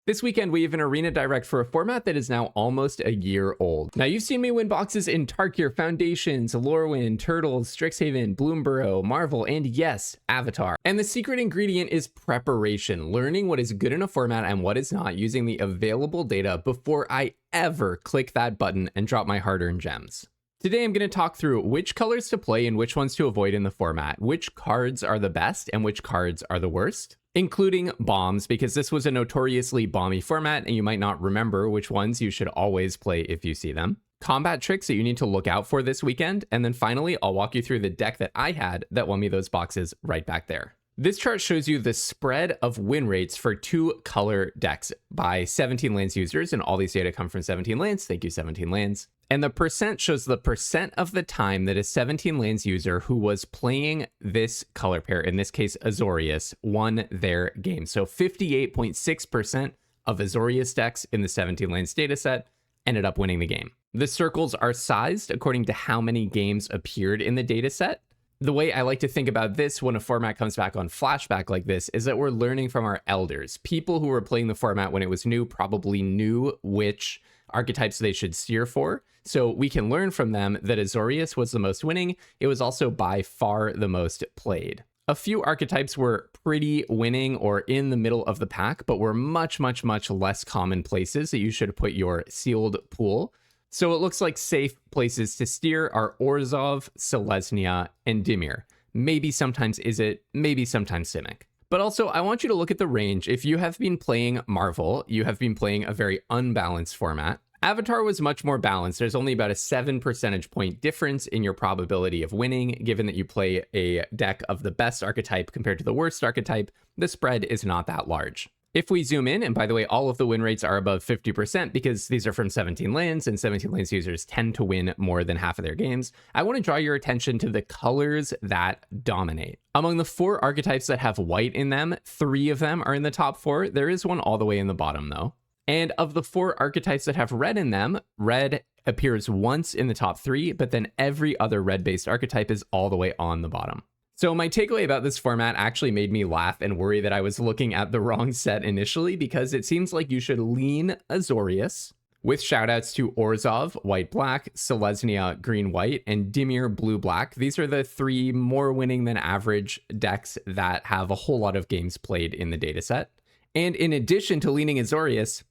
This weekend, we have an Arena Direct for a format that is now almost a year old. Now, you've seen me win boxes in Tarkir, Foundations, Lorwyn, Turtles, Strixhaven, Bloomborough, Marvel, and yes, Avatar. And the secret ingredient is preparation, learning what is good in a format and what is not using the available data before I ever click that button and drop my hard-earned gems. Today, I'm going to talk through which colors to play and which ones to avoid in the format, which cards are the best and which cards are the worst, including bombs, because this was a notoriously bomby format and you might not remember which ones you should always play if you see them, combat tricks that you need to look out for this weekend, and then finally, I'll walk you through the deck that I had that won me those boxes right back there. This chart shows you the spread of win rates for two color decks by 17 lands users, and all these data come from 17 lands. Thank you, 17 lands. And the percent shows the percent of the time that a 17 lands user who was playing this color pair, in this case Azorius, won their game. So 58.6% of Azorius decks in the 17 lands dataset ended up winning the game. The circles are sized according to how many games appeared in the dataset. The way I like to think about this when a format comes back on flashback like this is that we're learning from our elders. People who were playing the format when it was new probably knew which archetypes they should steer for. So we can learn from them that Azorius was the most winning. It was also by far the most played. A few archetypes were pretty winning or in the middle of the pack, but were much less common places that you should put your sealed pool. So it looks like safe places to steer are Orzhov, Selesnya, and Dimir. Maybe sometimes Izzet, maybe sometimes Simic. But also, I want you to look at the range. If you have been playing Marvel, you have been playing a very unbalanced format. Avatar was much more balanced. There's only about a 7 percentage point difference in your probability of winning, given that you play a deck of the best archetype compared to the worst archetype. The spread is not that large. If we zoom in, and by the way, all of the win rates are above 50% because these are from 17 lands, and 17 lands users tend to win more than half of their games, I want to draw your attention to the colors that dominate. Among the 4 archetypes that have white in them, 3 of them are in the top 4. There is one all the way in the bottom, though. And of the 4 archetypes that have red in them, red appears once in the top 3, but then every other red-based archetype is all the way on the bottom. So my takeaway about this format actually made me laugh and worry that I was looking at the wrong set initially, because it seems like you should lean Azorius, with shoutouts to Orzhov, white-black, Selesnya, green-white, and Dimir, blue-black. These are the 3 more winning than average decks that have a whole lot of games played in the dataset. And in addition to leaning Azorius,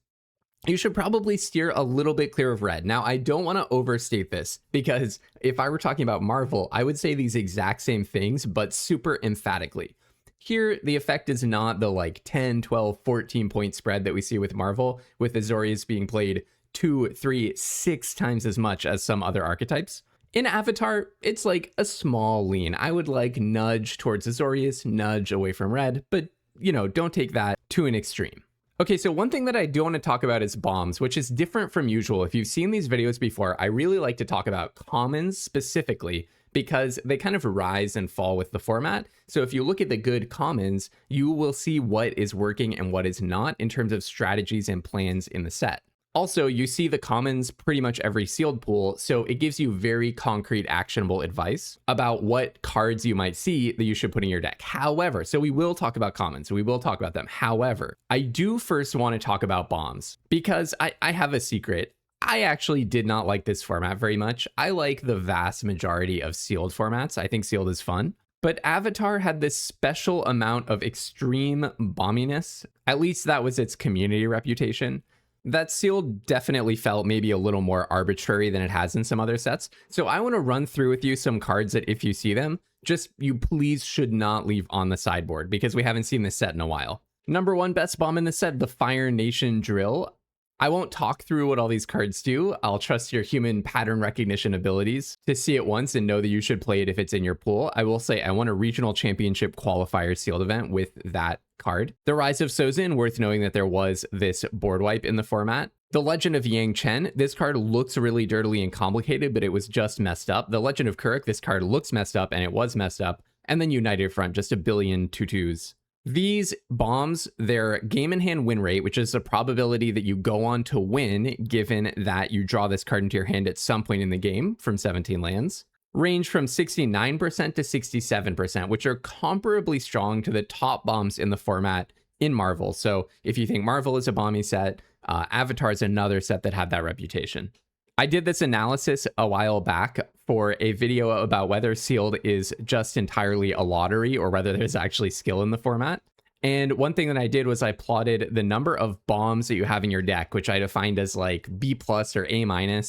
you should probably steer a little bit clear of red. Now, I don't want to overstate this, because if I were talking about Marvel, I would say these exact same things, but super emphatically. Here, the effect is not the like 10, 12, 14 point spread that we see with Marvel, with Azorius being played 2, 3, 6 times as much as some other archetypes. In Avatar, it's like a small lean. I would like nudge towards Azorius, nudge away from red, but you know, don't take that to an extreme. Okay, so one thing that I do want to talk about is bombs, which is different from usual. If you've seen these videos before, I really like to talk about commons specifically because they kind of rise and fall with the format. So if you look at the good commons, you will see what is working and what is not in terms of strategies and plans in the set. Also, you see the commons pretty much every sealed pool, so it gives you very concrete, actionable advice about what cards you might see that you should put in your deck. However, so we will talk about commons, we will talk about them. However, I do first want to talk about bombs, because I have a secret. I actually did not like this format very much. I like the vast majority of sealed formats. I think sealed is fun. But Avatar had this special amount of extreme bomminess. At least that was its community reputation. That sealed definitely felt maybe a little more arbitrary than it has in some other sets. So I want to run through with you some cards that if you see them, just you please should not leave on the sideboard, because we haven't seen this set in a while. Number 1 best bomb in the set, the Fire Nation Drill. I won't talk through what all these cards do. I'll trust your human pattern recognition abilities to see it once and know that you should play it if it's in your pool. I will say I won a regional championship qualifier sealed event with that card. The Rise of Sozin, worth knowing that there was this board wipe in the format. The Legend of Yang Chen, this card looks really dirtily and complicated, but it was just messed up. The Legend of Kuruk, this card looks messed up and it was messed up. And then United Front, just a billion tutus. These bombs, their game in hand win rate, which is the probability that you go on to win given that you draw this card into your hand at some point in the game from 17 lands, range from 69% to 67%, which are comparably strong to the top bombs in the format in Marvel. So if you think Marvel is a bomby set, Avatar is another set that had that reputation. I did this analysis a while back for a video about whether sealed is just entirely a lottery or whether there's actually skill in the format. And one thing that I did was I plotted the number of bombs that you have in your deck, which I defined as like B+ or A-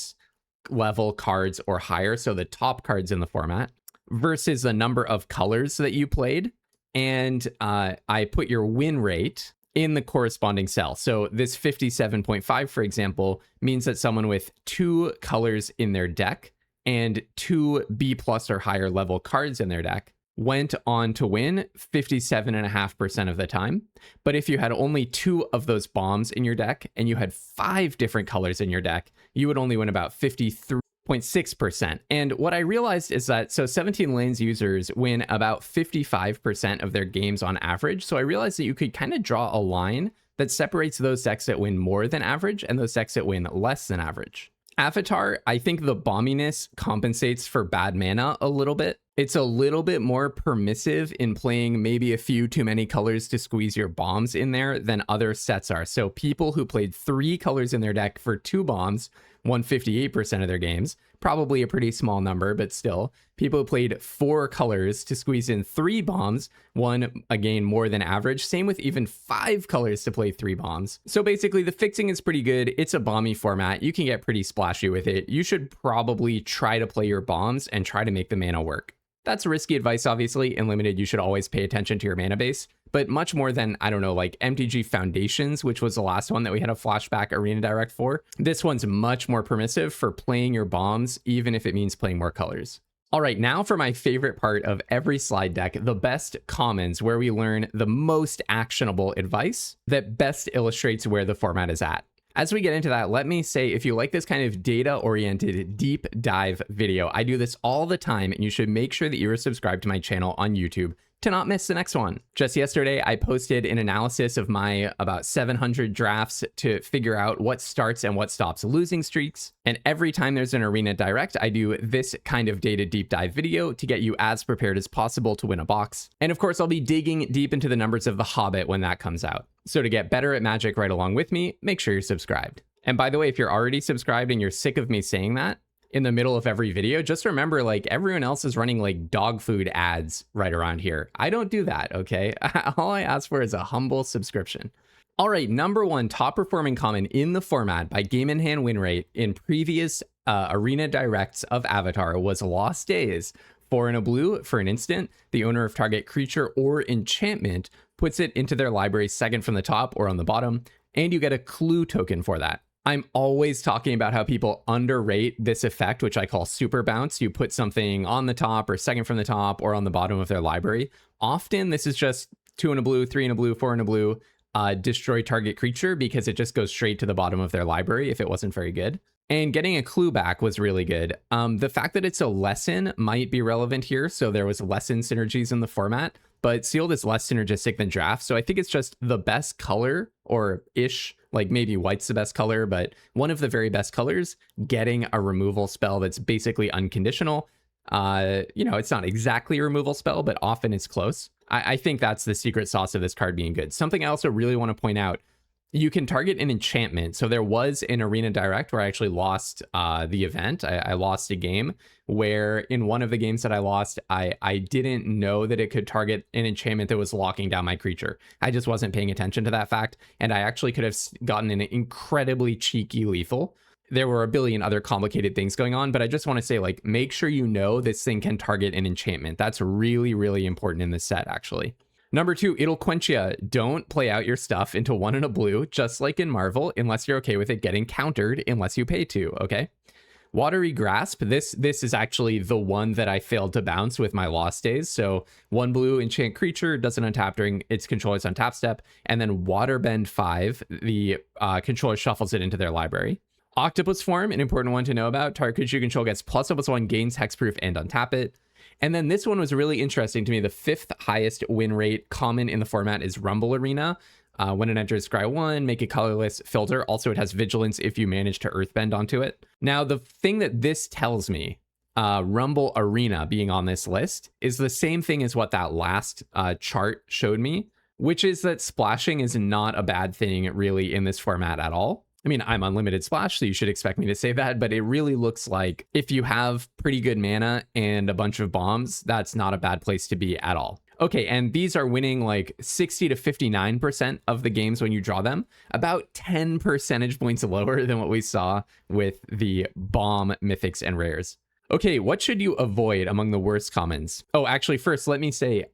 level cards or higher, so the top cards in the format, versus the number of colors that you played. And I put your win rate in the corresponding cell. So this 57.5, for example, means that someone with 2 colors in their deck and 2 B+ or higher level cards in their deck went on to win 57.5% of the time. But if you had only 2 of those bombs in your deck and you had 5 different colors in your deck, you would only win about 53.6%. And what I realized is that, so 17 lanes users win about 55% of their games on average. So I realized that you could kind of draw a line that separates those decks that win more than average and those decks that win less than average. Avatar, I think the bomminess compensates for bad mana a little bit. It's a little bit more permissive in playing maybe a few too many colors to squeeze your bombs in there than other sets are. So people who played 3 colors in their deck for 2 bombs won 58% of their games. Probably a pretty small number, but still. People who played 4 colors to squeeze in 3 bombs won, again, more than average. Same with even 5 colors to play 3 bombs. So basically, the fixing is pretty good. It's a bomby format. You can get pretty splashy with it. You should probably try to play your bombs and try to make the mana work. That's risky advice, obviously. In Limited, you should always pay attention to your mana base, but much more than, I don't know, like MTG Foundations, which was the last one that we had a flashback Arena Direct for. This one's much more permissive for playing your bombs, even if it means playing more colors. All right, now for my favorite part of every slide deck, the best commons, where we learn the most actionable advice that best illustrates where the format is at. As we get into that, let me say, if you like this kind of data-oriented deep dive video, I do this all the time, and you should make sure that you are subscribed to my channel on YouTube to not miss the next one. Just yesterday, I posted an analysis of my about 700 drafts to figure out what starts and what stops losing streaks. And every time there's an Arena Direct, I do this kind of data deep dive video to get you as prepared as possible to win a box. And of course, I'll be digging deep into the numbers of The Hobbit when that comes out. So to get better at Magic right along with me, make sure you're subscribed. And by the way, if you're already subscribed and you're sick of me saying that in the middle of every video, just remember, like, everyone else is running like dog food ads right around here. I don't do that, okay? All I ask for is a humble subscription. All right, number 1 top performing common in the format by game in hand win rate in previous Arena Directs of Avatar was Lost Days. 4 and a blue for an instant. The owner of target creature or enchantment puts it into their library second from the top or on the bottom, and you get a clue token for that. I'm always talking about how people underrate this effect, which I call super bounce. You put something on the top or second from the top or on the bottom of their library. Often this is just 2 and a blue, 3 and a blue, 4 and a blue, destroy target creature, because it just goes straight to the bottom of their library if it wasn't very good. And getting a clue back was really good. The fact that it's a lesson might be relevant here. So there was lesson synergies in the format, but sealed is less synergistic than draft. So I think it's just the best color, or ish, like maybe white's the best color, but one of the very best colors getting a removal spell that's basically unconditional. You know, it's not exactly a removal spell, but often it's close. I think that's the secret sauce of this card being good. Something I also really want to point out, you can target an enchantment. So there was an Arena Direct where I actually lost the event. I lost a game where in one of the games that I lost, I didn't know that it could target an enchantment that was locking down my creature. I just wasn't paying attention to that fact. And I actually could have gotten an incredibly cheeky lethal. There were a billion other complicated things going on, but I just want to say, like, make sure you know this thing can target an enchantment. That's really, really important in this set, actually. Number 2, it'll quench ya. Don't play out your stuff into 1 and a blue, just like in Marvel, unless you're okay with it getting countered, unless you pay to, okay? Watery Grasp, this is actually the one that I failed to bounce with my Lost Days. So 1 blue, enchant creature, doesn't untap during its controller's untap step, and then Waterbend 5, the controller shuffles it into their library. Octopus Form, an important one to know about. Target creature you control gets +1/+1, gains hexproof, and untap it. And then this one was really interesting to me. The 5th highest win rate common in the format is Rumble Arena. When it enters scry 1, make a colorless filter. Also, it has vigilance if you manage to earthbend onto it. Now, the thing that this tells me, Rumble Arena being on this list, is the same thing as what that last chart showed me which is that splashing is not a bad thing really in this format at all. I mean, I'm unlimited splash, so you should expect me to say that, but it really looks like if you have pretty good mana and a bunch of bombs, that's not a bad place to be at all. Okay, and these are winning like 60 to 59% of the games when you draw them, about 10 percentage points lower than what we saw with the bomb mythics and rares. Okay, what should you avoid among the worst commons? Oh, actually, first, let me say,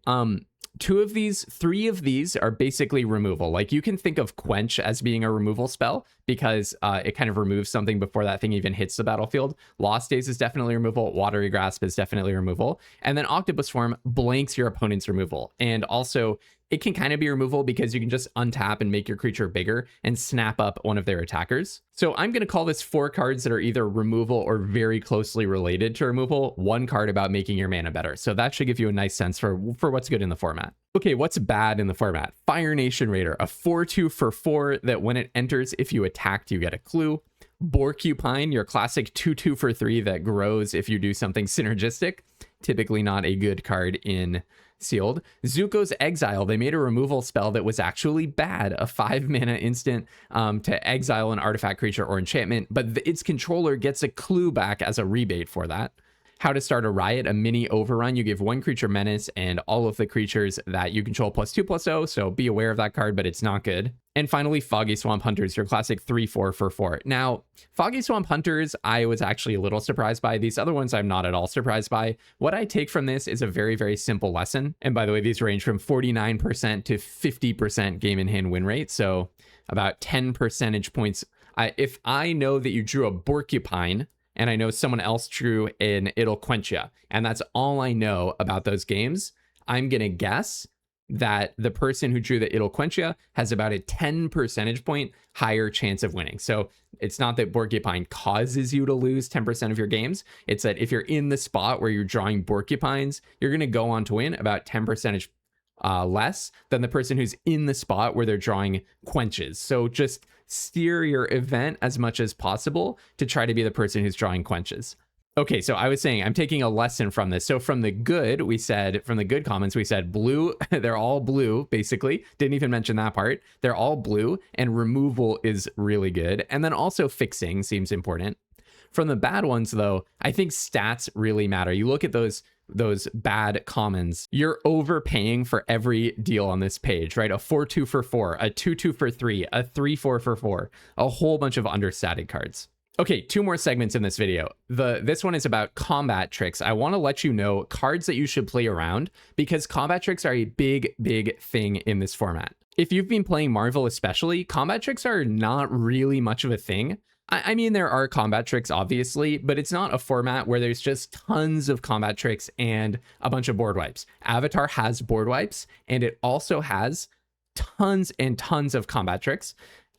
three of these are basically removal. Like you can think of Quench as being a removal spell because it kind of removes something before that thing even hits the battlefield. Lost Days is definitely removal. Watery Grasp is definitely removal. And then Octopus Form blanks your opponent's removal. And also it can kind of be removal because you can just untap and make your creature bigger and snap up one of their attackers. So I'm going to call this 4 cards that are either removal or very closely related to removal, 1 card about making your mana better. So that should give you a nice sense for what's good in the format. Okay, what's bad in the format? Fire Nation Raider, a 4/2 for 4 that when it enters, if you attacked, you get a clue. Borcupine, your classic 2/2 for 3 that grows if you do something synergistic. Typically not a good card in Sealed. Zuko's Exile, they made a removal spell that was actually bad, a 5 mana instant to exile an artifact, creature, or enchantment, but its controller gets a clue back as a rebate for that. How to Start a Riot, a mini overrun. You give 1 creature menace and all of the creatures that you control +2/+0, so be aware of that card, but it's not good. And finally, Foggy Swamp Hunters, your classic 3/4 for 4. Now, Foggy Swamp Hunters, I was actually a little surprised by. These other ones I'm not at all surprised by. What I take from this is a very, very simple lesson. And by the way, these range from 49% to 50% game in hand win rate, so about 10 percentage points. If I know that you drew a Borcupine, and I know someone else drew an It'll Quench Ya, and that's all I know about those games, I'm going to guess that the person who drew the It'll Quench Ya has about a 10 percentage point higher chance of winning. So it's not that Borcupine causes you to lose 10% of your games. It's that if you're in the spot where you're drawing Borcupines, you're going to go on to win about 10 percentage less than the person who's in the spot where they're drawing Quenches. So just steer your event as much as possible to try to be the person who's drawing Quenches. Okay, so I was saying I'm taking a lesson from this. So from the good comments, we said blue, they're all blue, basically. Didn't even mention that part. They're all blue, and removal is really good. And then also fixing seems important. From the bad ones, though, I think stats really matter. You look at those bad commons, you're overpaying for every deal on this page, right? A 4/2 for 4, a 2/2 for 3, a 3/4 for 4, a whole bunch of understated cards. Okay, 2 more segments in this video. This one is about combat tricks. I want to let you know cards that you should play around because combat tricks are a big, big thing in this format. If you've been playing Marvel especially, combat tricks are not really much of a thing. I mean, there are combat tricks, obviously, but it's not a format where there's just tons of combat tricks and a bunch of board wipes. Avatar has board wipes, and it also has tons and tons of combat tricks.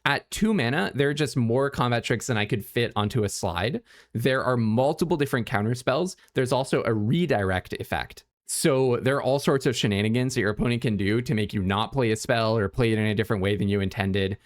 At 2 mana, there are just more combat tricks than I could fit onto a slide. There are multiple different counter spells. There's also a redirect effect. So there are all sorts of shenanigans that your opponent can do to make you not play a spell or play it in a different way than you intended.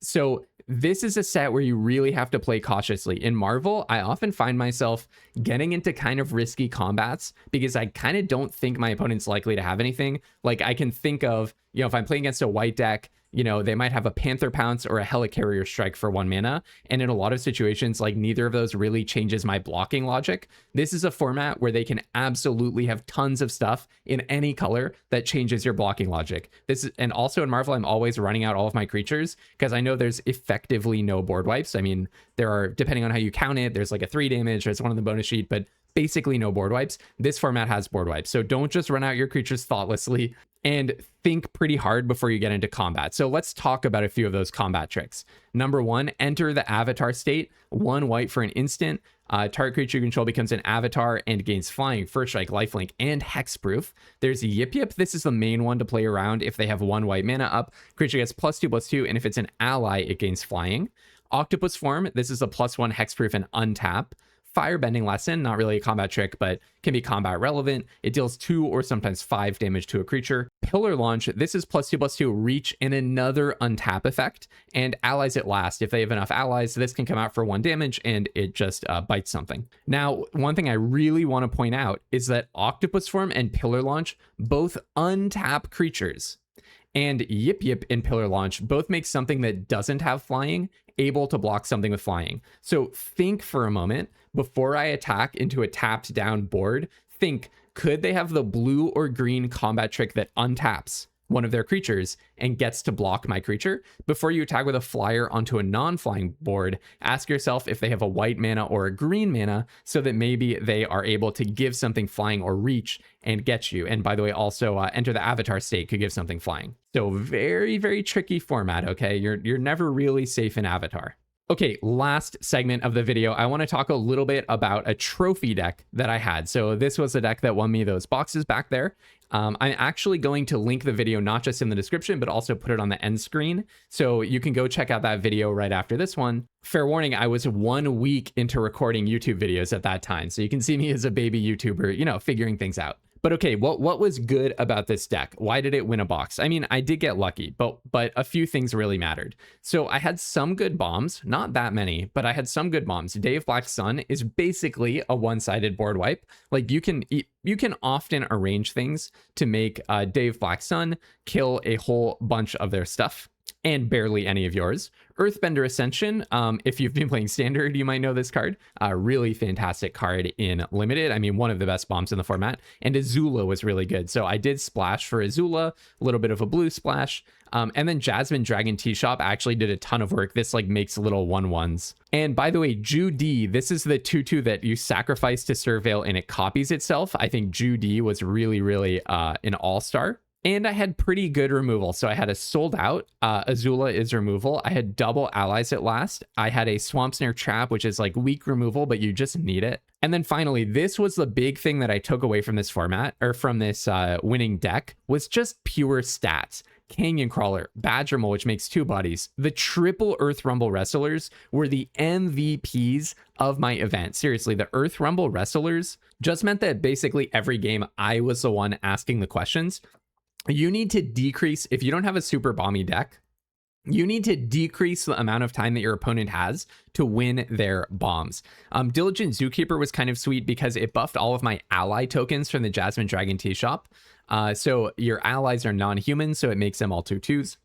So this is a set where you really have to play cautiously. In Marvel, I often find myself getting into kind of risky combats because I kind of don't think my opponent's likely to have anything. Like I can think of, if I'm playing against a white deck, they might have a Panther Pounce or a Helicarrier Strike for 1 mana. And in a lot of situations, like neither of those really changes my blocking logic. This is a format where they can absolutely have tons of stuff in any color that changes your blocking logic. And also in Marvel, I'm always running out all of my creatures because I know there's effectively no board wipes. I mean, there are, depending on how you count it, there's like a 3 damage, there's one on the bonus sheet, but basically no board wipes. This format has board wipes. So don't just run out your creatures thoughtlessly and think pretty hard before you get into combat. So let's talk about a few of those combat tricks. Number 1, enter the avatar state. 1 white for an instant. Target creature you control becomes an avatar and gains flying, first strike, lifelink, and hexproof. There's Yip Yip. This is the main one to play around if they have 1 white mana up. Creature gets +2/+2, and if it's an ally, it gains flying. Octopus Form. This is a +1 hexproof and untap. Firebending Lesson, not really a combat trick, but can be combat relevant. It deals 2 or sometimes 5 damage to a creature. Pillar Launch, this is +2/+2 reach and another untap effect, and allies at last. If they have enough allies, this can come out for 1 damage, and it just bites something. Now, one thing I really want to point out is that Octopus Form and Pillar Launch both untap creatures. And Yip Yip and Pillar Launch both make something that doesn't have flying able to block something with flying. So think for a moment, before I attack into a tapped down board, think, could they have the blue or green combat trick that untaps one of their creatures and gets to block my creature? Before you attack with a flyer onto a non-flying board, ask yourself if they have a white mana or a green mana, so that maybe they are able to give something flying or reach and get you. And by the way, also enter the avatar state could give something flying. So very, very tricky format, okay? You're never really safe in Avatar. Okay, last segment of the video, I want to talk a little bit about a trophy deck that I had. So this was a deck that won me those boxes back there. I'm actually going to link the video not just in the description, but also put it on the end screen. So you can go check out that video right after this one. Fair warning, I was 1 week into recording YouTube videos at that time. So you can see me as a baby YouTuber, you know, figuring things out. But okay, what was good about this deck? Why did it win a box? I mean, I did get lucky, but a few things really mattered. So I had some good bombs, not that many, but I had some good bombs. Day of Black Sun is basically a one-sided board wipe. Like you can often arrange things to make Day of Black Sun kill a whole bunch of their stuff and barely any of yours. Earthbender Ascension, if you've been playing Standard, you might know this card. A really fantastic card in Limited. I mean, one of the best bombs in the format. And Azula was really good. So I did splash for Azula, a little bit of a blue splash. And then Jasmine Dragon Tea Shop actually did a ton of work. This like makes little 1/1s. And by the way, Judy, this is the 2/2 that you sacrifice to Surveil and it copies itself. I think Judy was really, really an all-star. And I had pretty good removal. So I had a sold out, Azula is removal. I had double allies at last. I had a Swamp Snare Trap, which is like weak removal, but you just need it. And then finally, this was the big thing that I took away from this format, or from this winning deck, was just pure stats. Canyon Crawler, Badgermole, which makes 2 bodies. The triple Earth Rumble Wrestlers were the MVPs of my event. Seriously, the Earth Rumble Wrestlers just meant that basically every game I was the one asking the questions. You need to decrease, if you don't have a super bomby deck, you need to decrease the amount of time that your opponent has to win their bombs. Diligent Zookeeper was kind of sweet because it buffed all of my ally tokens from the Jasmine Dragon Tea Shop. So your allies are non-human, so it makes them all 2/2s.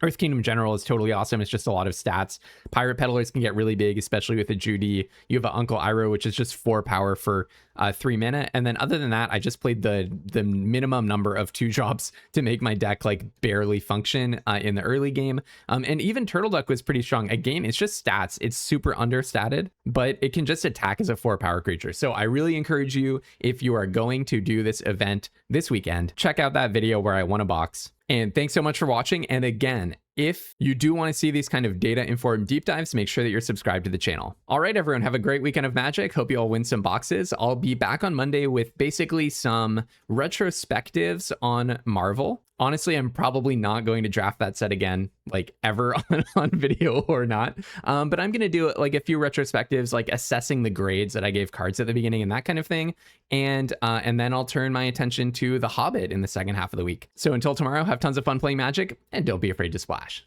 Earth Kingdom General is totally awesome. It's just a lot of stats. Pirate Peddlers can get really big, especially with a Judy. You have an Uncle Iroh, which is just 4 power for 3 mana. And then other than that, I just played the minimum number of 2 drops to make my deck like barely function in the early game. And even Turtle Duck was pretty strong. Again, it's just stats. It's super understated, but it can just attack as a 4 power creature. So I really encourage you, if you are going to do this event this weekend, check out that video where I won a box. And thanks so much for watching. And again, if you do want to see these kind of data-informed deep dives, make sure that you're subscribed to the channel. All right, everyone, have a great weekend of Magic. Hope you all win some boxes. I'll be back on Monday with basically some retrospectives on Marvel. Honestly, I'm probably not going to draft that set again, like ever on video or not. But I'm going to do like a few retrospectives, like assessing the grades that I gave cards at the beginning and that kind of thing. And then I'll turn my attention to The Hobbit in the second half of the week. So until tomorrow, have tons of fun playing Magic and don't be afraid to splash.